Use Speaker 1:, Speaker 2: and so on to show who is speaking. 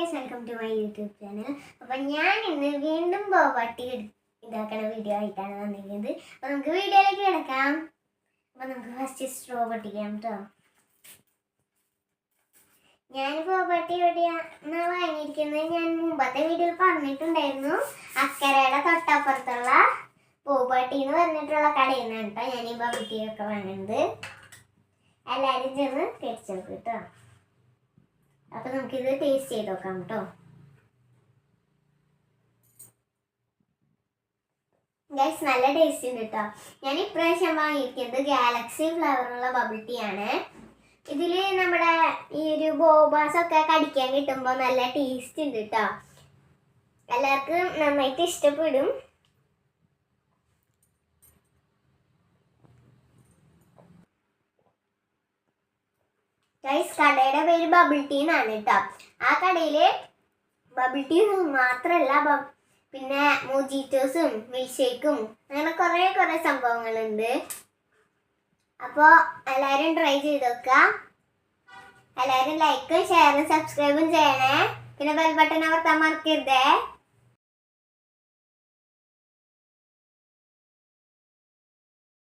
Speaker 1: Guys, welcome to my YouTube channel. അപ്പം ഞാൻ ഇന്ന് വീണ്ടും ബോബാട്ടി ഇതാക്കണ വീഡിയോ ആയിട്ടാണ് വന്നിരിക്കുന്നത്. അപ്പം നമുക്ക് വീഡിയോയിലേക്ക് കിടക്കാം. അപ്പം നമുക്ക് ഫസ്റ്റ് സ്ട്രോ പൊട്ടിക്കാം കേട്ടോ. ഞാൻ ബോബാട്ടി എവിടെയാണ് വാങ്ങിയിരിക്കുന്നത് ഞാൻ മുമ്പത്തെ വീഡിയോയിൽ പറഞ്ഞിട്ടുണ്ടായിരുന്നു. അക്കരയുടെ തൊട്ടപ്പുറത്തുള്ള ബോബാട്ടി എന്ന് പറഞ്ഞിട്ടുള്ള കടയിൽ നിന്നാണ് കേട്ടോ ഞാൻ ഈ ബോബാട്ടിയൊക്കെ വാങ്ങുന്നത്. എല്ലാവരും ചെന്ന് കഴിച്ചെടുക്കും കേട്ടോ. അപ്പൊ നമുക്കിത് ടേസ്റ്റ് ചെയ്ത് നോക്കാം കേട്ടോ. ഗൈസ്, നല്ല ടേസ്റ്റ് ഉണ്ട് കേട്ടോ. ഞാൻ ഇപ്രാവശ്യം വാങ്ങിയിരിക്കുന്നത് ഗാലക്സി ഫ്ലേവറുള്ള ബബിൾ ടീ ആണ്. ഇതിൽ നമ്മുടെ ഈ ഒരു ബോബാസ് ഒക്കെ കടിക്കാൻ കിട്ടുമ്പോൾ നല്ല ടേസ്റ്റ് ഉണ്ട് കേട്ടോ. എല്ലാവർക്കും നന്നായിട്ട് ഇഷ്ടപ്പെടും. ഗൈസ്, കടയുടെ പേര് ബബിൾ ടീ എന്നാണ് കേട്ടോ. ആ കടയില് ബബിൾ ടീ മാത്രമല്ല, പിന്നെ മോജിറ്റോസും മിൽക്ക് ഷേക്കും അങ്ങനെ കുറെ സംഭവങ്ങളുണ്ട്. അപ്പോൾ എല്ലാവരും ട്രൈ ചെയ്ത് നോക്കുക. എല്ലാവരും ലൈക്കും ഷെയറും സബ്സ്ക്രൈബും ചെയ്യണേ. പിന്നെ ബെൽ ബട്ടൺ അമർത്താൻ മറക്കരുതേ.